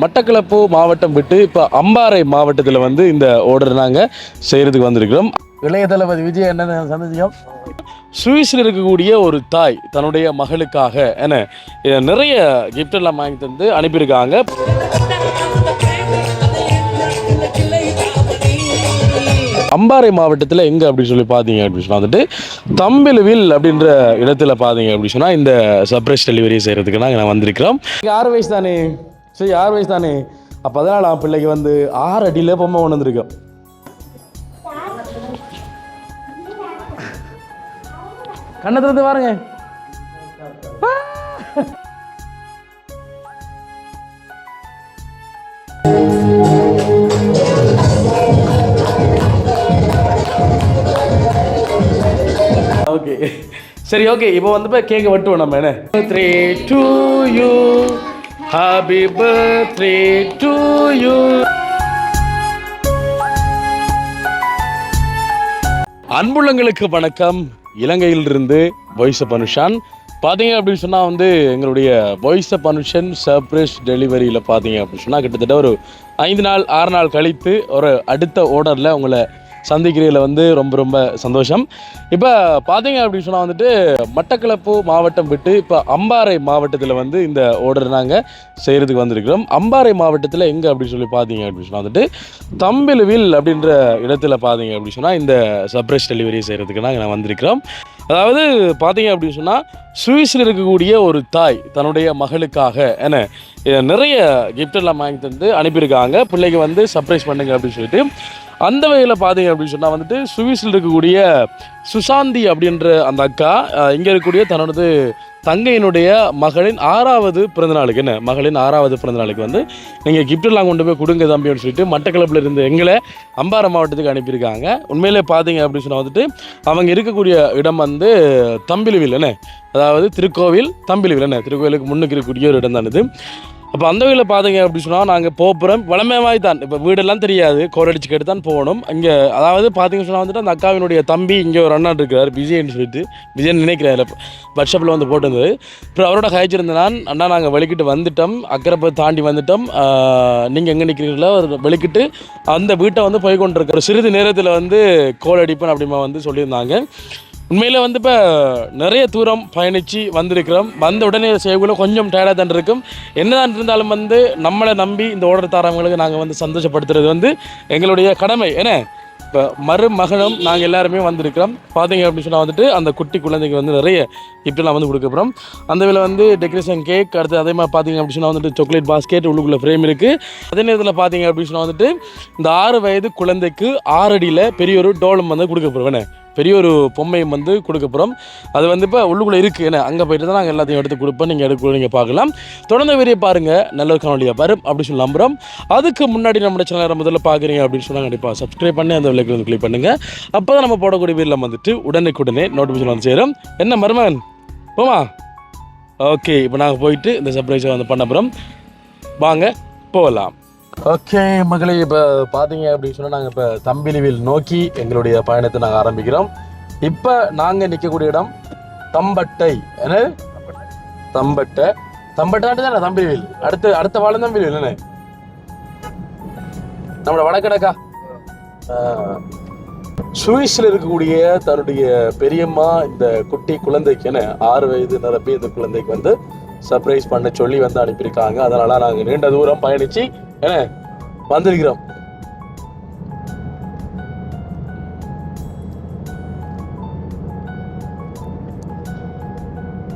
மட்டக்களப்பு மாவட்டம் விட்டு இப்போ அம்பாறை மாவட்டத்தில் வந்து இந்த ஆர்டர் நாங்கள் செய்கிறதுக்கு வந்திருக்கிறோம். இளைய தளபதி விஜய் என்ன சந்தேகம், சுவிஸில் இருக்கக்கூடிய ஒரு தாய் தன்னுடைய மகளுக்காக என நிறைய கிஃப்ட் எல்லாம் வாங்கி தந்து அனுப்பியிருக்காங்க. அம்பாறை மாவட்டத்தில் எங்கே அப்படின்னு சொல்லி பார்த்தீங்க அப்படின்னு சொன்னால் வந்துட்டு தம்பிலுவில் அப்படின்ற இடத்துல பார்த்தீங்க அப்படின்னு சொன்னால் இந்த சர்ப்ரைஸ் டெலிவரி செய்கிறதுக்கு நாங்கள் வந்திருக்கிறோம். 6 வயசு தானே, சரி 6 வயசு தானே, அப்போ அதனால் பிள்ளைக்கு வந்து 6 அடியில் பொம்மை ஒன்று வந்திருக்கோம். கண்ணத்துல பாருங்க. ஓகே சரி, ஓகே இப்போ வந்து கேக்கை வெட்டுவோம் நம்ம. என்ன 3 to you, happy birthday to you. அன்புள்ளங்களுக்கு வணக்கம். இலங்கையிலிருந்து வாய்ஸ் ஆஃப் அனுஷான். பார்த்தீங்க அப்படின்னு சொன்னால் வந்து எங்களுடைய வாய்ஸ் ஆஃப் அனுஷன் சர்ப்ரைஸ் டெலிவரியில் பார்த்தீங்க அப்படின்னு சொன்னால் கிட்டத்தட்ட ஒரு 5 நாள் 6 நாள் கழித்து ஒரு அடுத்த ஆர்டரில் உங்களை சந்திக்கிறதுல வந்து ரொம்ப ரொம்ப சந்தோஷம். இப்போ பார்த்தீங்க அப்படின்னு சொன்னால் வந்துட்டு மட்டக்களப்பு மாவட்டம் விட்டு இப்போ அம்பாறை மாவட்டத்தில் வந்து இந்த ஆர்டர் நாங்கள் செய்கிறதுக்கு வந்திருக்கிறோம். அம்பாறை மாவட்டத்தில் எங்கே அப்படின்னு சொல்லி பார்த்தீங்க அப்படின்னு சொன்னால் வந்துட்டு தம்பிலுவில் அப்படின்ற இடத்துல பார்த்தீங்க அப்படின்னு சொன்னால் இந்த சர்ப்ரைஸ் டெலிவரி செய்கிறதுக்கு நாங்கள் வந்திருக்கிறோம். அதாவது பார்த்தீங்க அப்படின்னு சொன்னால் சுவிஸில் இருக்கக்கூடிய ஒரு தாய் தன்னுடைய மகளுக்காக என நிறைய கிஃப்ட் எல்லாம் வாங்கி தந்து அனுப்பியிருக்காங்க. பிள்ளைக்கு வந்து சர்ப்ரைஸ் பண்ணுங்க அப்படின்னு சொல்லிட்டு அந்த வகையில் பார்த்தீங்க அப்படின்னு சொன்னால் வந்துட்டு சுவிஸில் இருக்கக்கூடிய சுசாந்தி அப்படின்ற அந்த அக்கா இங்கே இருக்கக்கூடிய தன்னோடது தங்கையினுடைய மகளின் 6வது பிறந்தநாளுக்கு, என்ன மகளின் 6வது பிறந்தநாளுக்கு வந்து நீங்கள் கிஃப்டெல்லாம் கொண்டு போய் கொடுங்க தம்பி அப்படின்னு சொல்லிட்டு மட்டக்களப்பில் இருந்து எங்களை அம்பாறை மாவட்டத்துக்கு அனுப்பியிருக்காங்க. உண்மையிலே பார்த்தீங்க அப்படின்னு சொன்னால் வந்துட்டு அவங்க இருக்கக்கூடிய இடம் வந்து தம்பிலுவில், என்ன அதாவது திருக்கோவில் தம்பிலுவில், என்ன திருக்கோவிலுக்கு முன்னுக்கு இருக்கக்கூடிய ஒரு இடம் தான் இது. அப்போ அந்த வகையில் பார்த்தீங்க அப்படின்னு சொன்னால் நாங்கள் போகிறோம் வளமையாய் தான். இப்போ வீடெல்லாம் தெரியாது, கோரடிச்சு கேட்டு தான் போகணும். அங்கே அதாவது பார்த்தீங்க சொன்னால் வந்துட்டு அந்த அக்காவினுடைய தம்பி இங்கே ஒரு அண்ணா இருக்கிறார் விஜயன்னு சொல்லிட்டு, விஜயன் நினைக்கிறார் வாட்ஸ்அப்பில் வந்து போட்டிருந்தது. அப்புறம் அவரோட கழிச்சிருந்த நான் அண்ணா நாங்கள் வெளிக்கிட்டு வந்துட்டோம், அக்கறை தாண்டி வந்துட்டோம், நீங்கள் எங்கே நிற்கிறீங்களோ வெளிக்கிட்டு அந்த வீட்டை வந்து போய் கொண்டிருக்கிற சிறிது நேரத்தில் வந்து கோல் அடிப்பேன் அப்படிமா வந்து சொல்லியிருந்தாங்க. உண்மையில் வந்து இப்போ நிறைய தூரம் பயணித்து வந்திருக்கிறோம். வந்த உடனே செய்யக்குள்ள கொஞ்சம் டயர்டாக தான் இருக்கும். என்னதான் இருந்தாலும் வந்து நம்மளை நம்பி இந்த ஆர்டர் தரவங்களுக்கு நாங்கள் வந்து சந்தோஷப்படுத்துறது வந்து எங்களுடைய கடமை. ஏன்னா இப்போ மருமகனும் நாங்கள் எல்லாருமே வந்திருக்கிறோம். பார்த்தீங்க அப்படின்னு சொன்னால் வந்துட்டு அந்த குட்டி குழந்தைக்கு வந்து நிறைய கிஃப்ட்லாம் வந்து கொடுக்க போகிறோம். அந்த வேலை வந்து டெக்கரேஷன் கேக், அடுத்து அதே மாதிரி பார்த்தீங்க அப்படின்னு சொன்னால் வந்துட்டு சாக்லேட் பாஸ்கெட் உள்ளுக்குள்ளே ஃப்ரேம் இருக்குது. அதே நேரத்தில் பார்த்தீங்க அப்படின்னு சொன்னால் வந்துட்டு இந்த 6 வயது குழந்தைக்கு 6 அடியில் பெரிய ஒரு டோலம் வந்து கொடுக்க போகிறோம். பெரிய ஒரு பொம்மையும் வந்து கொடுக்க போகிறோம். அது வந்து இப்போ உள்ளுக்குள்ளே இருக்குது. ஏன்னா அங்கே போய்ட்டு தான் நாங்கள் எல்லாத்தையும் எடுத்து கொடுப்போம். நீங்கள் எடுக்க நீங்கள் பார்க்கலாம். தொடர்ந்து வீடியோ பாருங்கள், நல்ல ஒரு காணொலியாக வரும் அப்படின்னு சொல்லி நம்புகிறோம். அதுக்கு முன்னாடி நம்ம சேனலை முதல்ல பார்க்குறீங்க அப்படின்னு சொன்னால் கண்டிப்பாக சப்ஸ்கிரைப் பண்ணி அந்த விலைக்கு வந்து கிளிக் பண்ணுங்கள். அப்போ தான் நம்ம போடக்கூடிய வீடியோவில் வந்துட்டு உடனே நோட்டிஃபிகேஷன் வந்து சேரும். என்ன மருமகன் போமா? ஓகே, இப்போ நாங்கள் போயிட்டு இந்த சர்ப்ரைஸை வந்து பண்ண போகிறோம். வாங்க போகலாம். ஓகே மகளே, இப்போ பார்த்தீங்க அப்படின்னு சொன்னால் நாங்கள் இப்போ தம்பிலுவில் நோக்கி எங்களுடைய பயணத்தை நாங்கள் ஆரம்பிக்கிறோம். இப்போ நாங்கள் நிற்கக்கூடிய இடம் தம்பட்டை. என்ன தம்பட்டை தானே தம்பிலுவில். அடுத்த வாழம் தம்பிலுவில். என்ன நம்மளோட வடக்கடக்கா சுவிஸில் இருக்கக்கூடிய தன்னுடைய பெரியம்மா இந்த குட்டி குழந்தைக்கு, என்ன 6 வயது நிரப்பி இந்த குழந்தைக்கு வந்து சர்ப்ரைஸ் பண்ண சொல்லி வந்து அனுப்பியிருக்காங்க. அதனால நாங்கள் நீண்ட தூரம் பயணிச்சு என்ன வந்திருக்கிறோம்.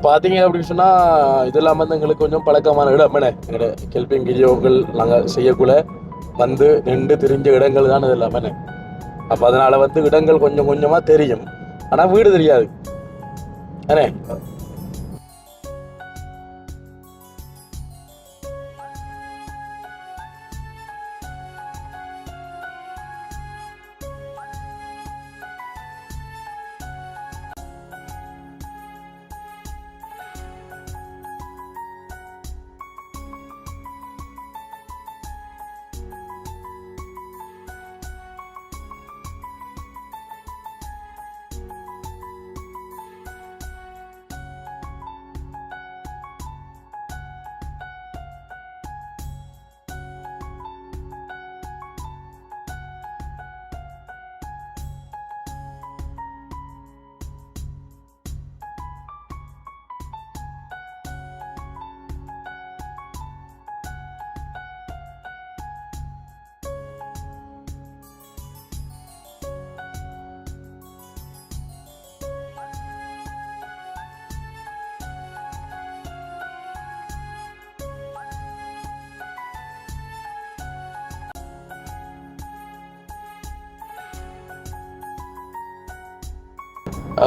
பார்த்தீங்க அப்படின்னு சொன்னால் இதெல்லாம் வந்து எங்களுக்கு கொஞ்சம் பழக்கமான இடம். என்ன எங்களோட ஹெல்பிங் வீடியோக்கள் நாங்கள் செய்யக்குள்ள வந்து நின்று தெரிஞ்ச இடங்கள் தான் இது எல்லாமே. அப்போ அதனால வந்து இடங்கள் கொஞ்சம் கொஞ்சமாக தெரியும், ஆனால் வீடு தெரியாது. என்ன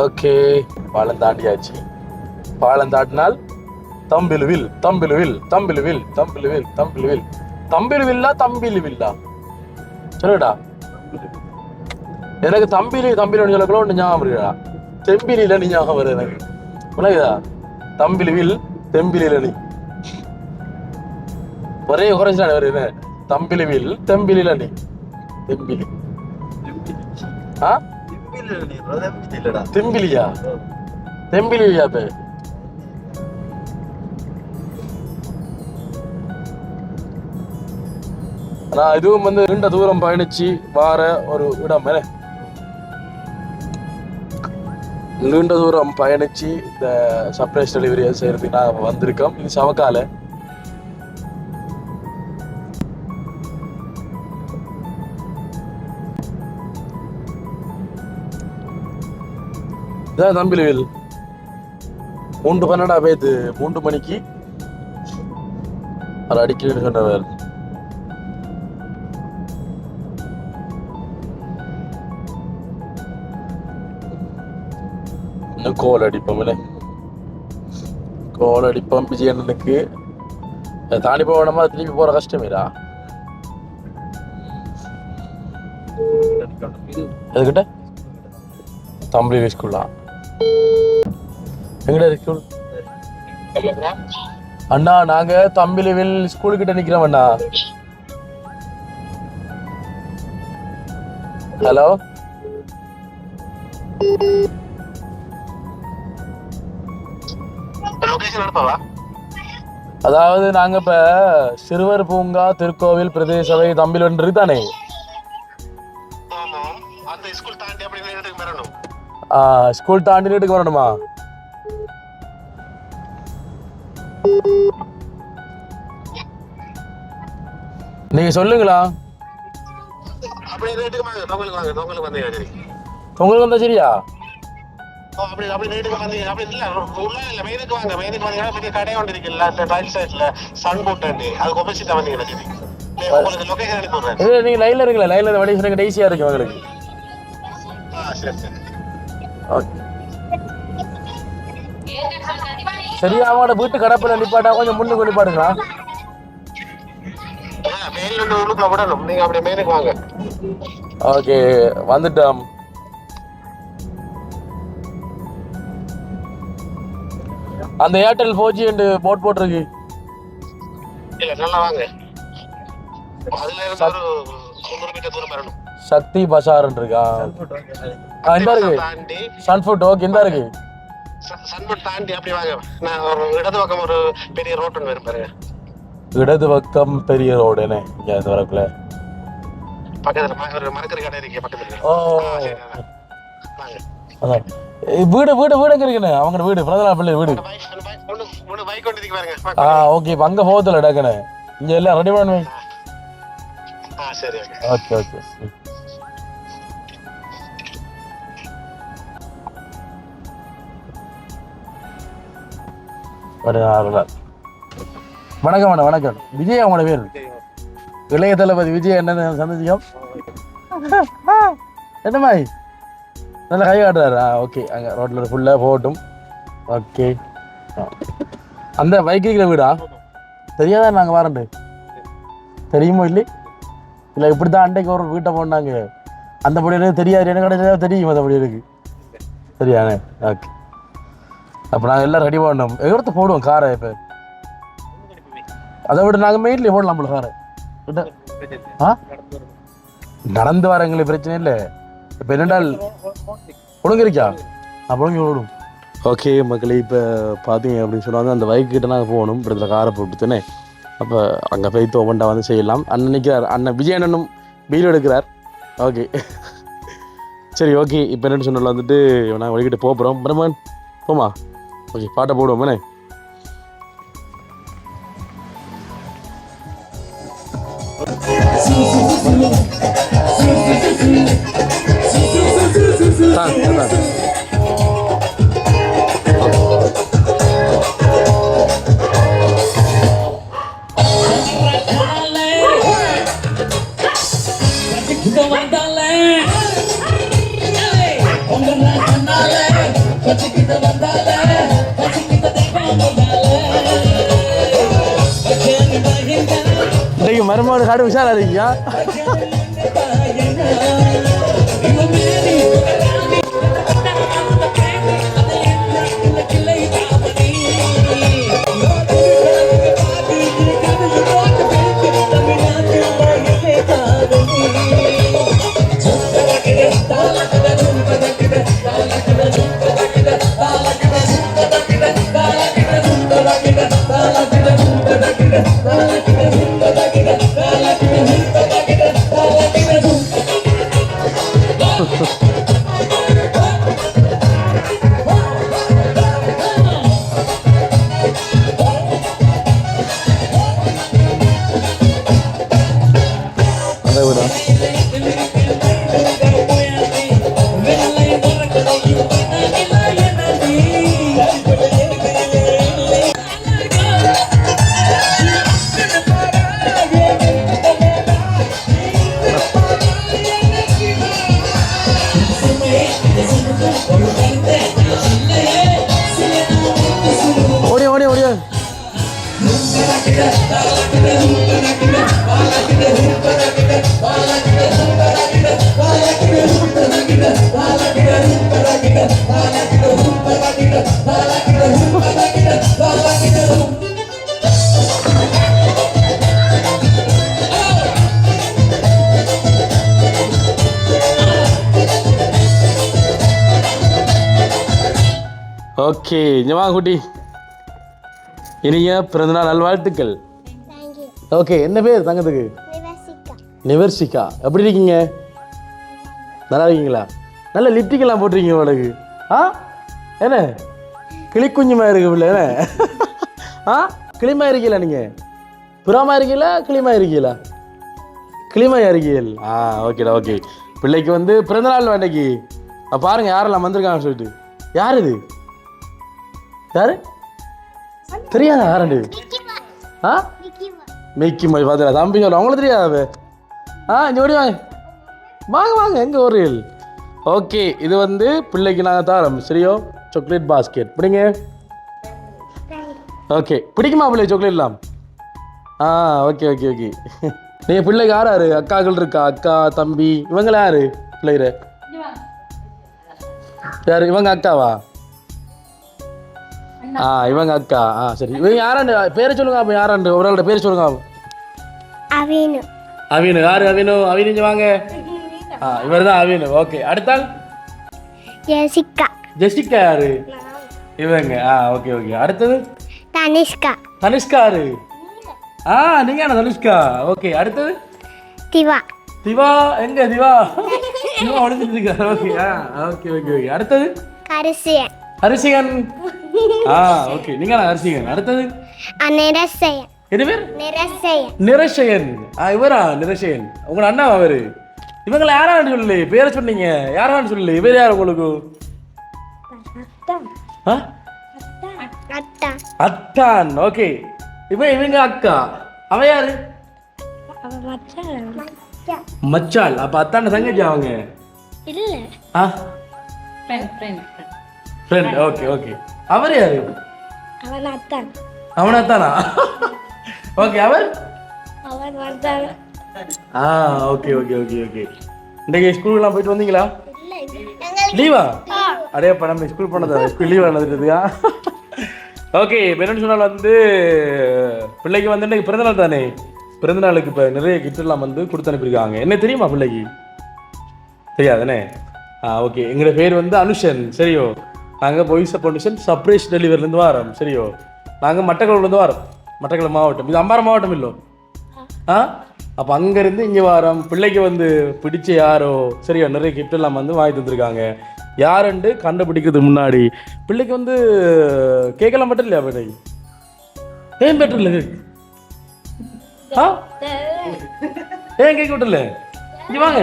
ஓகே, பாலம் தாண்டியாச்சு. பாலம் தாண்டினால் தம்பிலுவில் தம்பிலுவில் தம்பிலுவில் தம்பிலுவில் தம்பிலுவில் தம்பிலுவில்லா தம்பிலுவில்லா சொல்லுடா. எனக்கு தம்பிலி தம்பிலு சொல்லக்குள்ள ஒன்று ஞாபகம் இருக்குடா. தெம்பிலில நீ ஞாபகம் வருது எனக்கு. உனக்குதா தம்பிலுவில் தெம்பிலில நீ ஒரே குறைச்சானே வருது. தம்பிலுவில் தெம்பிலில நீ தெம்பிலி தெம்பிலியா தெம்பிலியா பே நான் இதுவும் வந்து நீண்ட தூரம் பயணிச்சு வார ஒரு இடம். நீண்ட தூரம் பயணிச்சு இந்த சர்ப்ரைஸ் டெலிவரியை செய்யறதுக்கு நான் வந்திருக்கோம். இது சவக்கால. இதான் தம்பிலுவில் 3:12 பேத்து 3 மணிக்கு அதை அடிக்கணும்னு சொன்னவர். இன்னும் கோல் அடிப்போம். கோல் அடிப்போம். விஜயண்ணனுக்கு தாண்டி போகணுமா திருப்பி போற கஷ்டமேடா. எதுக்கிட்ட தம்பி ஸ்கூலா எங்கடா ஸ்கூல்? அண்ணா நாங்க தம்பிலிவில் ஸ்கூலு கிட்ட நிக்கிறோம் அண்ணா. ஹலோ, அதாவது நாங்க இப்ப சிறுவர் பூங்கா திருக்கோவில் பிரதேச சபை தம்பில் தானே. ஸ்கூல் தாண்டி வீட்டுக்கு வரணுமா? நீங்க சொல்லுங்களா. உங்களுக்கு வந்தா சரியா? நீங்க லைன்ல இருக்கல, லைன்ல வழி சொல்லுங்க. ஈஸியா இருக்கு உங்களுக்கு. சரியா? அவங்களோட வீட்டு கடப்பில நிப்பாட்டா கொஞ்சம் முன்னுக்கு நிப்பாடுங்களா? ஓகே, வந்துட்டோம். அந்த ஏர்டெல் 4G போட் போட்டிருக்கு. சக்தி பசார் இருக்கா? இந்த இருக்கு சன்ஃபுட். ஓகே, இந்த இருக்கு சன்ஃபுட் தாண்டி அப்படி வாங்க. நான் ஒரு இடது பக்கம் ஒரு பெரிய ரோட் ஒன்று வரும் பாருங்க. இடது பக்கம் பெரிய ரோடு என்ன இங்க அந்த வரக்குள்ள பக்கத்துல ஒரு மரக்கறி கடை இருக்கு பக்கத்துல. ஓ அதான் வீடு வீடு வீடு எங்க இருக்குன்னு அவங்க வீடு பிரதலா பிள்ளை வீடு. பைக் கொண்டு இருக்கு பாருங்க. ஓகே, அங்க போகல டக்குன்னு இங்க எல்லாம் ரெடி பண்ணு. சரி, ஓகே ஓகே. வணக்கம் மேடம். வணக்கம். விஜய் அவங்களோட பேர். இளைய தளபதி விஜய் என்ன சந்தோஷம். என்ன மாதிரி நல்லா கை காட்டுறாரு. ஓகே, அங்கே ரோட்டில் ஃபுல்லாக போகட்டும். ஓகே, அந்த பைக் இருக்கிற வீடா? தெரியாதா நாங்கள் வரண்டு? தெரியுமோ இல்லை? இல்லை இப்படி தான் அன்றைக்கு ஒரு வீட்டை போனாங்க. அந்த படி தெரியாது எனக்கு கிடைச்சா தெரியும். அந்த படி இருக்கு சரியானே. ஓகே, அப்போ நாங்கள் எல்லாம் ரெடி பண்ணோம். எவ்வளோ போடுவோம் காரை. இப்போ அதை விட நாங்கள் மெயின்லேயே போடலாம் போல காரை. நடந்து வர எங்களுக்கு பிரச்சனை இல்லை. இப்போ என்னென்றால் ஒழுங்கிருக்கா ஒழுங்கி ஓடும். ஓகே மக்களே, இப்போ பார்த்தீங்க அப்படின்னு சொன்னாங்க அந்த பைக் கிட்ட நாங்கள் போகணும். இப்படி காரை போட்டுத்தானே. அப்போ அங்கே போய் தோவண்டா வந்து செய்யலாம். அண்ணன் நிற்கிறார். அண்ணன் விஜய் அண்ணனும் வீடியோ எடுக்கிறார். ஓகே சரி. ஓகே, இப்போ என்னென்னு சொன்னால வந்துட்டு நாங்கள் வழிகிட்டு போகிறோம். பிரம்மன் போமா. ஓகே, பாட்டை போடுவோம். மருமகன் காடு உஷாரா இருக்கீங்க. ஓடியா ஓடியா ஓடியா. ஓகே, இங்க வாங்க குட்டி. இனிய பிறந்தநாள் நல்வாழ்த்துக்கள். ஓகே, என்ன பேர் தங்கத்துக்கு? நிவர்சிகா. எப்படி இருக்கீங்க? நல்லா இருக்கீங்களா? நல்ல லிப்டிக்கெல்லாம் போட்டிருக்கீங்க உனக்கு. ஆ என்ன கிளிக்குஞ்சுமா இருக்கு பிள்ளை என்ன? ஆ கிளிமா இருக்கீங்களா நீங்கள்? புறாமா இருக்கீங்களா கிளிமா இருக்கீங்களா? கிளிமையா இருக்கீள். ஆ ஓகேடா ஓகே. பிள்ளைக்கு வந்து பிறந்தநாள் வேண்டைக்கு பாருங்கள் யாரெல்லாம் வந்திருக்காங்கன்னு சொல்லிட்டு. யார் இது? யாரு தெரியாதா? யாரு? ஆ மிக்கி மாதிரி பார்த்தா தம்பி சொல்ல அவங்களுக்கு தெரியாதாவே? இங்கே ஓடி வாங்க வாங்க வாங்க. எங்கே ஒரு ஓகே, இது வந்து பிள்ளைக்கு நாங்கள் தரோம் சரியோ? சாக்லேட் பாஸ்கெட் பிடிங்க. ஓகே, பிடிக்குமா பிள்ளை சாக்லேட்லாம்? Okay okay okay. நீங்கள் பிள்ளைக்கு யாரு அக்காக்கள் இருக்கா? அக்கா தம்பி இவங்கள யாரு பிள்ளைகிற? யாரு இவங்க? அக்காவா? இவங்க அக்கா. சரி, இவங்க யாராண்டு பேரை சொல்லுங்க. அப்போ யாராண்டு ஒரு ஆளோட பேர் சொல்லுங்க. அவீனு. அவீனு யாரு? அவீனு அவீனு வாங்க. இவர் தான் அவீனு. ஓகே, அடுத்தால் ஜெசிகா. ஜெசிகா யாரு? இவங்க. Okay okay. அடுத்தது தனிஷ்கா. தனிஷ்கா யாரு? நீங்க என்ன தனுஷ்கா? ஓகே, அடுத்தது திவா. திவா எங்க? திவா திவா ஒளிஞ்சிட்டு இருக்காரு. Okay okay okay okay. அடுத்தது ஹரிசியன். ஹரிசிகன். ஓகே, நீங்க ஹரிசிகன். அடுத்தது நிரசயன். எது பேர்? நிரசயன். நிரசயன். இவரா நிரசயன்? உங்களோட அண்ணா அவரு? இவங்களை யாரான்னு சொல்லு பேரை சொன்னீங்க. யாரான்னு சொல்லு. இவர் யார் உங்களுக்கு? அத்தான். ஓகே, இவங்க அக்கா. அவ யாரு? மச்சாள். அப்ப அத்தான தங்கச்சி அவங்க? இல்ல, ஃப்ரெண்ட். Okay okay. அவர் யாரு? அவன் அத்தானா? ஓகே, அவர்? Okay okay okay okay. இன்னைக்கு ஸ்கூலுக்குலாம் போயிட்டு வந்தீங்களா? லீவா? அடே நம்ம ஸ்கூல் போனதா? School leave நடந்துட்டுதுக்கா? ஓகே, இப்போ என்னன்னு சொன்னால் வந்து பிள்ளைக்கு வந்து இன்னைக்கு பிறந்தநாள் தானே. பிறந்தநாளுக்கு இப்போ நிறைய கிஃப்ட்லாம் வந்து கொடுத்து அனுப்பியிருக்காங்க. என்ன தெரியுமா பிள்ளைக்கு? தெரியாதானே? ஓகே, எங்களோட பேர் வந்து அனுஷன் சரியோ? நாங்கள் பாய்ஸ் ஃபவுண்டேஷன் சர்ப்ரைஸ் டெலிவரிலேருந்து வரோம் சரியோ? நாங்கள் மட்டக்களப்புலேருந்து வரோம். மட்டக்களப்பு மாவட்டம். இது அம்பாறை மாவட்டம் இல்லோ? அப்போ அங்கேருந்து இங்கே வரோம். பிள்ளைக்கு வந்து பிடிச்ச யாரோ சரியோ நிறைய கிஃப்டெல்லாம் வந்து வாங்கி தந்துருக்காங்க. யாருண்டு கண்டுபிடிக்கிறதுக்கு முன்னாடி பிள்ளைக்கு வந்து கேட்கலாம் மட்டும் இல்லையா பிள்ளை? ஏன் பெட்டர் இல்லை? ஏன் கேட்க விட்டல? இங்கே வாங்க.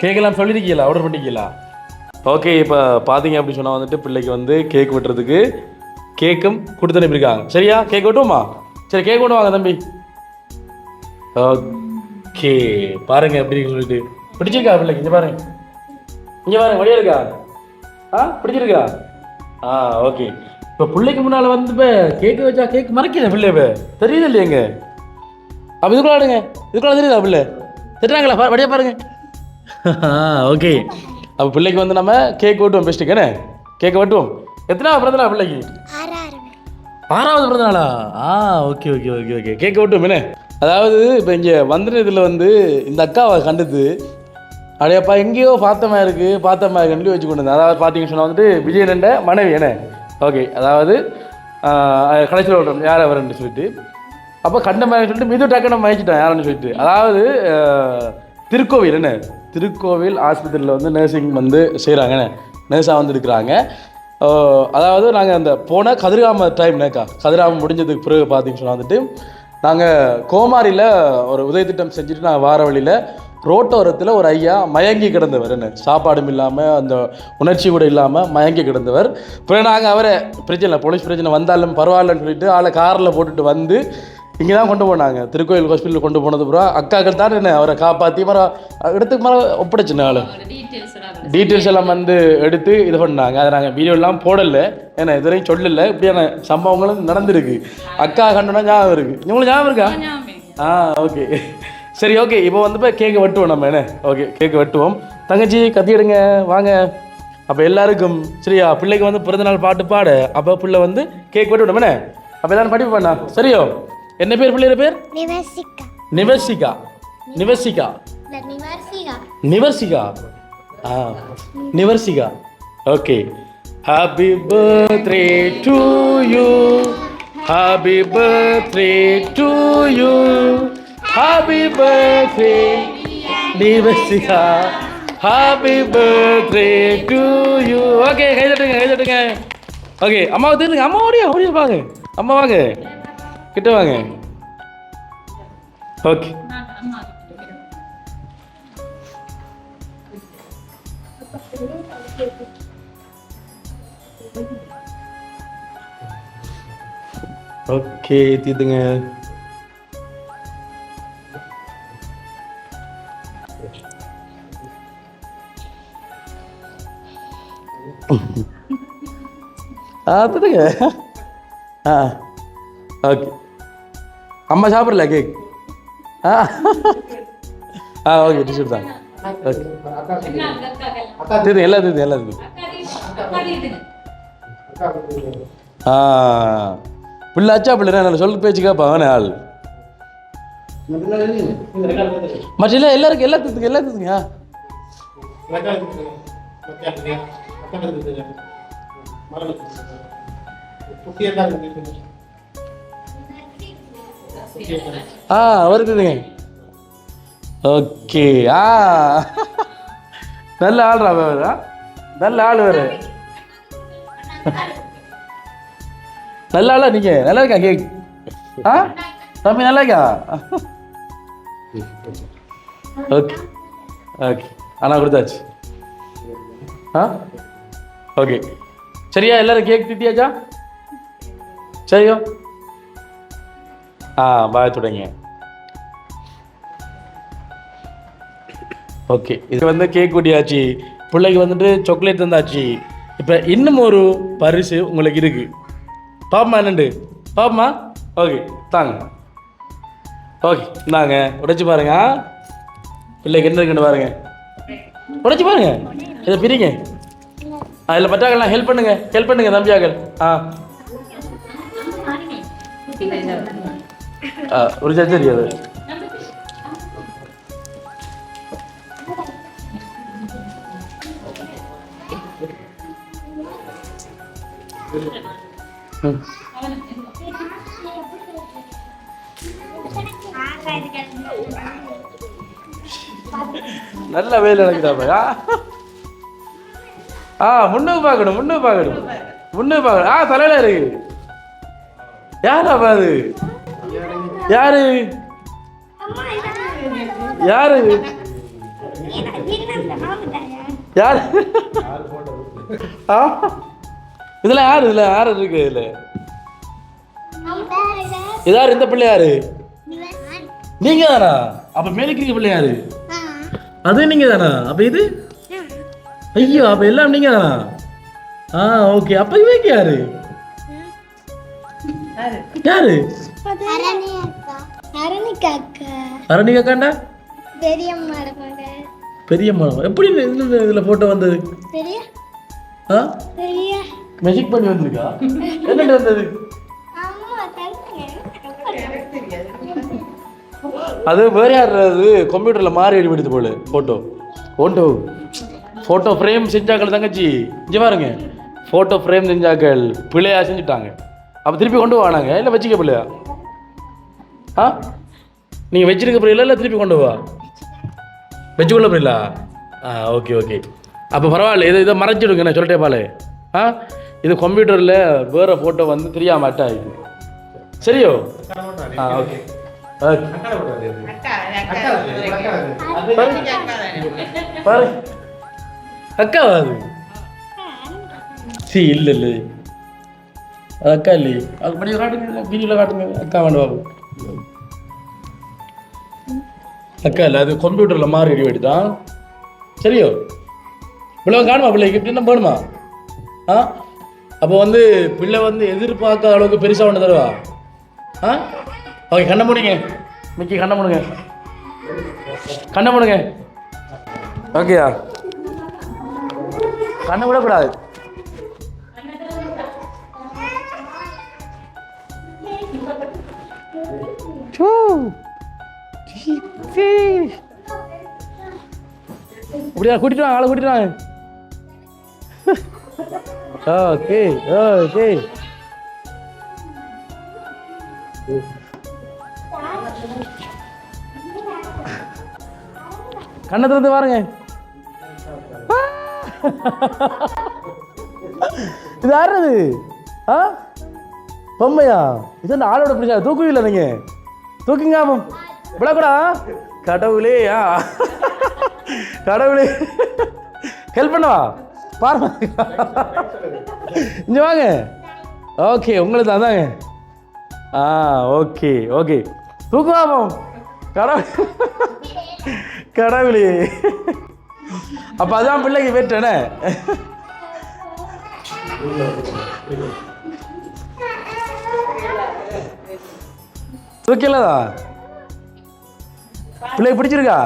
கேட்கலாம் சொல்லியிருக்கீங்களா? ஆர்டர் பண்ணிக்கீங்களா? ஓகே, இப்போ பார்த்தீங்க அப்படி சொன்னால் வந்துட்டு பிள்ளைக்கு வந்து கேக் வெட்டுறதுக்கு கேக்கும் கொடுத்து அனுப்பியிருக்காங்க. சரியா? கேக் வெட்டுவோமா? சரி, கேக் வெட்டுவாங்க தம்பி. ஓகே, பாருங்க எப்படி சொல்லிட்டு பிடிச்சிருக்கா பிள்ளைக்கு? இங்கே பாருங்க, இங்கே பாருங்க, வழியா இருக்கா? பிடிச்சிருக்கா? ஓகே. இப்போ பிள்ளைக்கு முன்னால் வந்து இப்போ கேக்கு வச்சா கேக் மறைக்கிறேன் பிள்ளை இப்போ தெரியுது இல்லையங்க. அப்போ இதுக்குள்ள ஆடுங்க, இதுக்குள்ள தெரியுதா பிள்ளை தெரியாங்களா வடியா பாருங்க. ஓகே, அப்போ பிள்ளைக்கு வந்து நம்ம கேக் வெட்டுவோம் பெஸ்ட்டுக்கு. கேக்கை வெட்டுவோம். எத்தனாவது பிறந்தனா பிள்ளைக்கு? 6வது பிறந்தனாளா? ஓகே ஓகே ஓகே ஓகே, கேக்கை வெட்டுவோம் என்ன. அதாவது இப்போ இங்கே வந்துடுறதுல வந்து இந்த அக்காவை கண்டுது அப்படியேப்பா எங்கேயோ பார்த்தமா இருக்குன்னு வச்சு கொண்டு வந்தேன். அதாவது பார்த்தீங்கன்னு சொன்னால் வந்துட்டு விஜயனண்ட மனைவி என்ன. ஓகே, அதாவது கடைசியில் விட்றோம் யார் அவருன்னு சொல்லிட்டு. அப்போ கண்ட மாதிரி சொல்லிட்டு மிது டக்குன்னு மயச்சிட்டேன் யாருன்னு சொல்லிட்டு. அதாவது திருக்கோவில் என்ன, திருக்கோவில் ஆஸ்பத்திரியில் வந்து நர்சிங் வந்து செய்கிறாங்க, நர்ஸாக வந்து இருக்கிறாங்க. அதாவது நாங்கள் அந்த போன கதிர்காம டைம்னாக்கா கதிர்காமம் முடிஞ்சதுக்கு பிறகு பார்த்தீங்கன்னு சொன்னால் வந்துட்டு நாங்கள் கோமாரியில் ஒரு உதவி திட்டம் செஞ்சுட்டு நாங்கள் வார வழியில் ரோட்டோரத்தில் ஒரு ஐயா மயங்கி கிடந்தவர் என்ன, சாப்பாடும் இல்லாமல் அந்த உணர்ச்சி கூட இல்லாமல் மயங்கி கிடந்தவர். அப்புறம் நாங்கள் அவரை பிரச்சனை இல்லை, போலீஸ் பிரச்சனை வந்தாலும் பரவாயில்லன்னு சொல்லிட்டு ஆளை காரில் போட்டுட்டு வந்து இங்கே தான் கொண்டு போனாங்க. திருக்கோயில் ஹாஸ்பிட்டலுக்கு கொண்டு போனது அப்புறம் அக்காக்கள் தான் என்ன அவரை காப்பாற்றி இடத்துக்கு மேலே ஒப்படைச்சின ஆள் டீட்டெயில்ஸ் எல்லாம் வந்து எடுத்து இது பண்ணாங்க. அதை நாங்கள் வீடியோலாம் போடலை, ஏன்னா இதுவரையும் சொல்லலை. இப்படியான சம்பவங்களும் நடந்திருக்கு. அக்கா கண்டோன்னா ஞாபகம் இருக்குது. உங்களுக்கு ஞாபகம் இருக்கா? ஓகே சரி. ஓகே, இப்போ வந்து இப்போ கேக்கு வெட்டுவோம் நம்ம என்ன. ஓகே, கேக்கு வெட்டுவோம். தங்கச்சி கத்தி எடுங்க வாங்க. அப்போ எல்லாருக்கும் சரியா பிள்ளைக்கு வந்து பிறந்தநாள் பாட்டு பாட. அப்போ பிள்ளை வந்து கேக் வெட்டு விடும் என்ன. அப்போ எல்லாரும் படிப்பு பண்ணா சரியோ. என்ன பேர் பிள்ளையோட பேர்? Nivarshika. Nivarshika Nivarshika Nivarshika. Okay, happy birthday to you, happy birthday to you, happy birthday Nivarshika, happy birthday to you. Okay, கை தட்டுங்க. ஓகே, அம்மாவை தெரியுங்க. அம்மா ஓடியா வாங்க. அம்மா வாங்க, கிட்ட வாங்க. ஓகே, ஓகே தீத்துங்க. தீத்துங்க. ஓகே, அம்மா சாப்பிடல கேக். ஓகே டிஷர்ட் தான். ஓகே எல்லாம் பிள்ளை அச்சா பிள்ளை நான் சொல்ல பேச்சு கேட்பா அவனே ஆள் மற்ற இல்லை எல்லாத்துக்குங்க. வருதுங்க. ஓகே, நல்ல ஆள்ரா வேறு, நல்ல ஆள் வேறு, நல்ல ஆளா நீங்க. நல்லா இருக்கா கேக்? தம்பி நல்லா இருக்கா? ஓகே ஓகே, ஆனால் கொடுத்தாச்சு. ஓகே சரியா, எல்லாரும் கேக் திட்டியாச்சா? சரியோ. பாய் தொடங்க. ஓகே, இது வந்து கேக் கூட்டியாச்சு, பிள்ளைக்கு வந்துட்டு சாக்லேட் தந்தாச்சு. இப்போ இன்னும் ஒரு பரிசு உங்களுக்கு இருக்கு. பாப்பமா என்னண்டு பாப்பமா. ஓகே தாங்க. ஓகே இந்தாங்க, உடைச்சு பாருங்க. பிள்ளைக்கு என்ன இருக்குன்னு பாருங்க, உடைச்சு பாருங்க. இதை பிரிங்க. அதில் பட்டாக்கள்லாம் ஹெல்ப் பண்ணுங்க தம்பியாக்கள். ஒரு சரி அது. நல்ல வேலை நடக்குதா? முன்னுக்கு பார்க்கணும். தலையில இருக்கு. யாரா பாது? யாரு யாரு யாரு? இதுல யாரு இருக்கு? இதுல யாரு? இந்த பிள்ளை யாரு? நீங்க தானா? அப்ப மேலுக்கு பிள்ளை யாரு? அது நீங்க தானா? அப்ப இது ஐயோ, அப்ப எல்லாம் நீங்க தானா? ஓகே, அப்ப இவங்க யாரு? யாரு அரணிக்காண்டா பெரியம்மா எப்படி இதுல போட்டோ வந்தது மெஜிக் பண்ணி வந்திருக்கா என்னட்டு வந்தது அது வேற யார் அது கம்ப்யூட்டர்ல மாறி எடுத்து போல போட்டோ ஃபோட்டோ ஃப்ரேம் செஞ்சாக்கள் தங்கச்சி இங்கே பாருங்க ஃபோட்டோ ஃப்ரேம் செஞ்சாக்கள் பிள்ளையா செஞ்சுட்டாங்க அப்போ திருப்பி கொண்டு வானாங்க இல்லை வச்சுக்க பிள்ளையா நீங்கள் வச்சிருக்க பிள்ளைல இல்லை திருப்பி கொண்டு வா வச்சுக்கொள்ள பிள்ளை ஓகே அப்போ பரவாயில்ல இதை மறைச்சிடுங்க நான் சொல்லிட்டே பாலே இது கம்ப்யூட்டரில் வேறு ஃபோட்டோ வந்து தெரியாம அட்டா ஆகிடுது சரியோ ஓகே பாரு அக்காவா அது சரி இல்லை அது அக்கா இல்லையே அது படி காட்டுங்க வீடியோவில் காட்டுங்க அக்கா வேண்டு பாபு அக்கா இல்லை அது கம்ப்யூட்டரில் மாறி எடுத்தான் சரியோ இவ்வளோ காணுமா பிள்ளைக்கு இப்படி என்ன போகணுமா அப்போ வந்து பிள்ளை வந்து எதிர்பார்க்காத அளவுக்கு பெருசாக ஒன்று தருவா ஓகே கண்ணை மூடுங்க மிக்கி கண்ணை மூடுங்க ஓகேயா கண்ணை விடக்கூடாது இப்படியா கூட்டிட்டு வாங்க ஆளை கூட்டிட்டு வாங்க ஓகே கண்ணை திறந்து பாருங்க இது யாருது பொம்மையா இது என்ன ஆளோட பிடிச்சா தூக்குவீங்களா நீங்க தூக்குங்க விடக்கூடா கடவுளே கடவுளே ஹெல்ப் பண்ணவா பாருங்க இங்க வாங்க ஓகே உங்களுக்கு அதாங்க ஓகே தூக்குவாப்போம் கடவுளே அப்ப அதான் பிள்ளைக்கு வெட்டனே தூக்கலதா பிள்ளைய பிடிச்சிருக்கா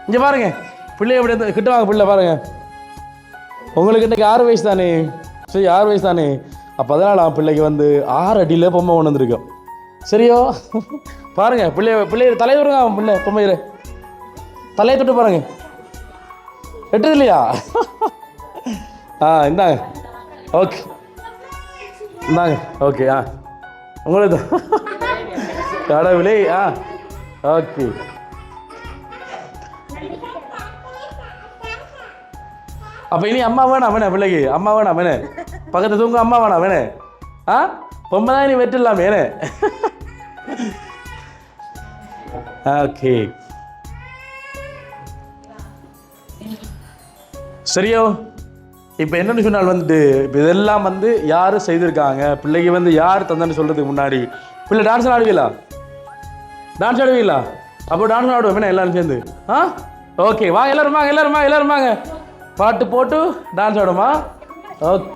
இங்க பாருங்க பிள்ளைய எப்படி கிட்ட வாங்க பிள்ளை பாருங்க உங்களுக்கு இன்னைக்கு 6 வயசு தானே சரி 6 வயசு தானே அப்போ அதனால் பிள்ளைக்கு வந்து 6 அடியில் பொம்மை கொண்டு வந்திருக்கோம் சரியோ பாருங்க பிள்ளைய தலையை விடுங்க அவன் பிள்ளை பொம்மையில தலையை தொட்டு பாருங்க எட்டுது இல்லையா இந்தாங்க ஓகே இந்தாங்க ஓகே உங்களுக்கு கடவுளே ஓகே அப்போ இனி அம்மா வேணாம் பிள்ளைக்கு அம்மா வேணாம் பக்கத்து தூங்க அம்மா வேணாம் பொம்மை தான் நீ வெட்டிடலாமே ஓகே சரியோ இப்போ என்னென்னு சொன்னால் வந்துட்டு இப்போ இதெல்லாம் வந்து யார் செய்திருக்காங்க பிள்ளைக்கு வந்து யார் தந்தன்னு சொல்கிறதுக்கு முன்னாடி பிள்ளை டான்ஸ் ஆடுவீங்களா அப்போ டான்ஸ் ஆடுவோம் எல்லாரும் சேர்ந்து ஓகே வாங்க எல்லாரும் வாங்க பாட்டு போட்டு டான்ஸ் ஆடுமா ஓகே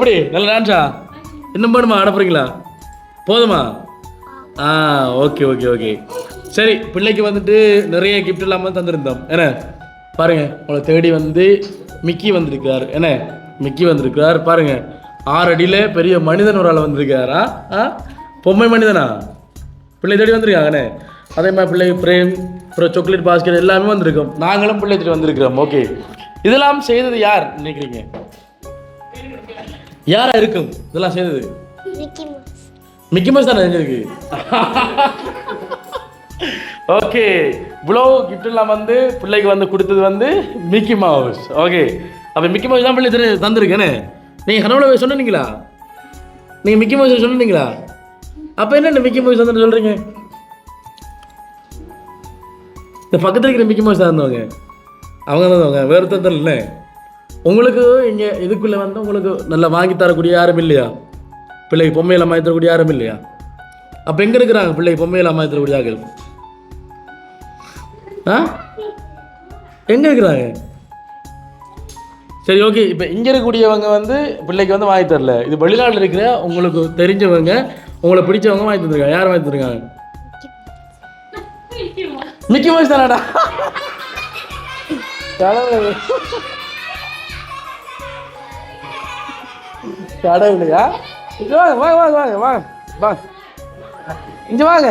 எப்படி நல்ல டான்ஸா இன்னும் போடுமா ஆட போறீங்களா போதுமா ஓகே ஓகே ஓகே சரி பிள்ளைக்கு வந்துட்டு நிறைய கிஃப்ட் இல்லாமல் தந்திருந்தோம் என்ன பாருங்க உங்களை தேடி வந்து மிக்கி வந்திருக்கார் என்ன மிக்கி வந்திருக்கார் பாருங்க 6 அடியில் பெரிய மனிதன் ஒரு ஆள் வந்திருக்காரா பொம்மை மனிதனா பிள்ளை தேடி வந்திருக்காங்கண்ணே அதே மாதிரி பிள்ளை பிரேம் அப்புறம் சாக்லேட் பாஸ்கெட் எல்லாமே வந்திருக்கோம் நாங்களும் பிள்ளை தேடி வந்திருக்கிறோம் ஓகே இதெல்லாம் செய்தது யார் நினைக்கிறீங்க யாரா இருக்கும் இதெல்லாம் செய்தது மிக்கி மவுஸ் தானே செஞ்சிருக்கு ஓகே இவ்வளோ கிஃப்ட் எல்லாம் வந்து பிள்ளைக்கு வந்து கொடுத்தது வந்து மிக்கி மவுஸ் ஓகே அப்போ மிக்கி மவுஸ் தான் பிள்ளை தந்துருக்கேனே நீங்கள் கனவுல சொன்னீங்களா நீங்கள் மிக்கி மவுஸ் சொன்னீங்களா அப்போ என்ன மிக்கி மவுஸ் வந்து சொல்கிறீங்க இந்த பக்கத்தில் இருக்கிற மிக்கி மவுஸ் தான் இருந்தவங்க அவங்க தான் வேறு ஒருத்தர் இல்லை உங்களுக்கு இங்கே இதுக்குள்ளே வந்து உங்களுக்கு நல்லா வாங்கி தரக்கூடிய யாரும் இல்லையா பிள்ளைக்கு பொம்மையெல்லாம் வாங்கி தரக்கூடிய யாரும் இல்லையா அப்போ எங்கே இருக்கிறாங்க பிள்ளைக்கு பொம்மையெல்லாம் வாங்கி தரக்கூடிய ஆக்கள் எங்கே இருக்கிறாங்க சரி ஓகே இப்போ இங்கே இருக்கக்கூடியவங்க வந்து பிள்ளைக்கு வந்து வாங்கி தரல இது வெளிநாட்டில் இருக்கிற உங்களுக்கு தெரிஞ்சவங்க உங்களை பிடிச்சவங்க வாங்கி தந்துருக்காங்க யார் வாங்கி தந்துருக்காங்க மிக்கி மவுஸ் தானடா கடவுளையா வாங்க வாங்க வாங்க வாங்க வாங்க வாங்க இங்க வாங்க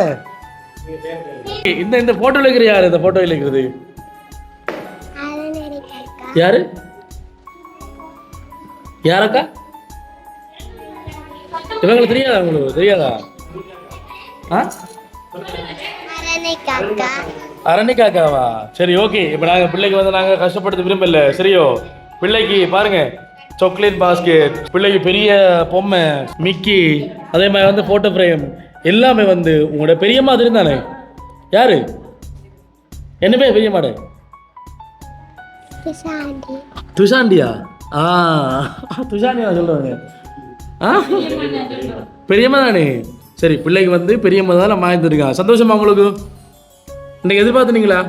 இந்த போட்டோல இருக்கிற யாரு இந்த போட்டோல இருக்கிறது யாரு யாரக்கா இவங்களுக்கு தெரியாதா உங்களுக்கு தெரியாதா அரணிக்காக்காவா சரி ஓகே இப்போ நாங்கள் பிள்ளைக்கு வந்து நாங்கள் கஷ்டப்படுத்த விரும்பல சரியோ பிள்ளைக்கு பாருங்க சாக்லேட் பாஸ்கெட் பிள்ளைக்கு பெரிய பொம்மை மிக்கி அதே மாதிரி வந்து ஃபோட்டோ ஃப்ரேம் எல்லாமே வந்து உங்களோட பெரியம்மா தெரிந்தானே யாரு என்ன பேர் பெரியம்மாட துஷாண்டியா துஷாண்டியா சொல்லுவாங்க பெரியம்மா தானே சரி பிள்ளைக்கு வந்து பெரியம்மா தான் நம்ம வாங்கிட்டுருக்காங்க சந்தோஷமா உங்களுக்கு இன்னைக்கு எதிர்பார்த்துனீங்களா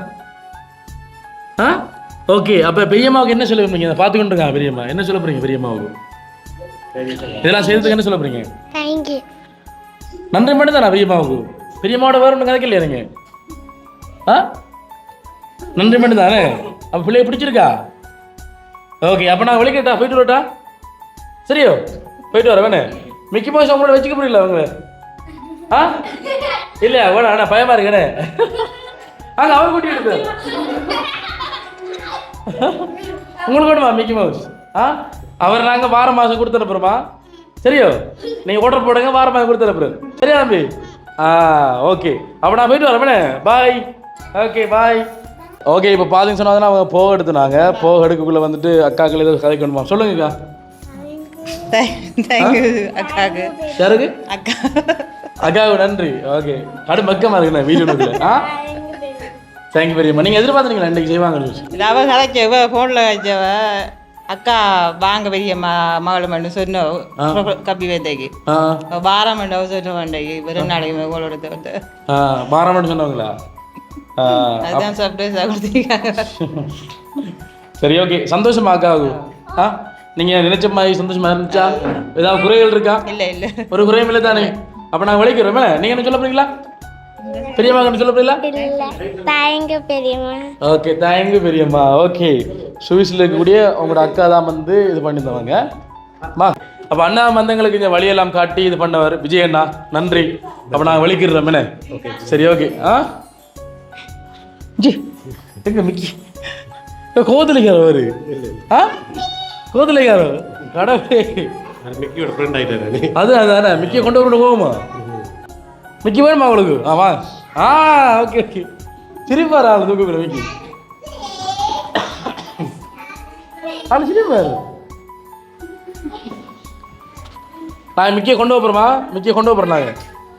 ஓகே அப்போ பெரியம்மாவுக்கு என்ன சொல்ல போறீங்க பார்த்துக்கிட்டு இருக்காங்க பெரியம்மா என்ன சொல்ல போறீங்க பெரியம்மாவுக்கு இதெல்லாம் செய்யறதுக்கு என்ன சொல்ல போறீங்க நன்றி மட்டும் தானே பெரியம்மாவுக்கு பெரியம்மாவோட வேற ஒன்றும் கதைக்க இல்லையா நீங்க நன்றி மட்டும் தானே அப்போ பிள்ளைய பிடிச்சிருக்கா ஓகே அப்போ நான் வெளிக்கிட்டா போயிட்டு வரட்டா சரியோ போயிட்டு வர வேணே மிக்கி மவுஸ் அவங்களோட வச்சுக்க முடியல அவங்க இல்லையா வேணா அண்ணா பயமா இருக்கேனே அவர் கூட்டிட்டு உங்களுக்கு வேணுமா மிக்கி மவுஸ் அவர் நாங்கள் வார மாதம் கொடுத்துறப்போமா சரியோ நீங்கள் ஆர்டர் போடுங்க வார மாதம் கொடுத்துறப்போம் சரியா தம்பி ஓகே அப்போ நான் போயிட்டு வரேன் பாய் ஓகே பாய் ஓகே இப்போ பாதிங்க சொன்னாதான் அவங்க போக எடுத்துனாங்க போக எடுக்கக்குள்ளே வந்துட்டு அக்காக்கள் ஏதோ கதைக்கணுமா சொல்லுங்கக்கா அக்காவுக்கு யாருக்கு அக்காவுக்கு நன்றி ஓகே கடும் பக்கமாக இருக்குண்ணா வீடியோ தேங்க்யூ பெரியம்மா நீங்கள் எதிர்பார்த்துறீங்களா இன்றைக்கி செய்வாங்க அவ கதைச்சவ ஃபோனில் கதைச்சவ அக்கா வாங்க பெரியம்மா மகளமண்ணு சொன்னோம் கப்பி வேந்தைக்கு பாரமண்டா சொன்ன வேண்டைக்கு வெறும் நாளைக்கு உங்களோட வந்து பாரமண்டு சொன்னவங்களா அதுதான் சர்ப்ரைஸாக கொடுத்துருக்காங்க சரி ஓகே சந்தோஷமா அக்காவுக்கு நீங்கள் நினைச்ச மாதிரி சந்தோஷமா இருந்துச்சா ஏதாவது குறைகள் இருக்கா இல்லை இல்லை ஒரு குறையும் இல்லை தானே அப்போ நாங்கள் விளைக்கிறோமே நீங்கள் என்ன சொல்ல போறீங்களா பெரியம்மா என்ன சொல்ல போறீங்களா ஓகே தேங்க்யூ பெரியம்மா ஓகே சுவிஸில் இருக்கக்கூடிய உங்களோட அக்கா தான் வந்து இது பண்ணியிருந்தவங்க அப்போ அண்ணா வந்தங்களுக்கு இந்த வழியெல்லாம் காட்டி இது பண்ணவர் விஜய் அண்ணா நன்றி அப்போ நாங்கள் வலிக்கிறோமே சரி ஓகே எங்க மிக்கி கோதலிக்கார அவரு கோதலிக்கார கடவுளே மிக்கியோட ஃப்ரெண்ட் ஆகிட்டாரு அதானே மிக்கியை கொண்டு வரணும் போகுமா மிக்கி வேணுமா அவளுக்கு வா ஓகே ஓகே சிரிப்பாரு ஆள் தூக்குற மிக்கி ஆள் சிரிப்பாரு நான் மிக்கியை கொண்டு போகிறோமா மிக்கியை கொண்டு போகிறோம் நாங்கள்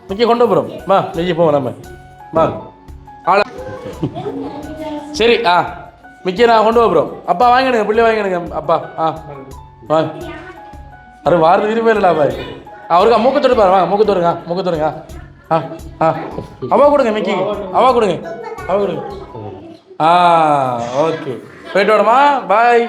மிக்கியை கொண்டு போகிறோம் மிக்கி போவோம் நம்ம ஆளா சரி மிக்கியை நான் கொண்டு போகிறோம் அப்பா வாங்கிடுங்க பிள்ளை வாங்கிடுங்க அப்பா வாங்க அरे வாரது திரும்ப இல்லைடா பாய் அவருக்கு மூக்கத்தோடு பாரு வாங்க மூக்கத்தோடுங்க அவா கொடுங்க மிக்கி அவா கொடுங்க ஓகே போயிட்டு வரமா பாய்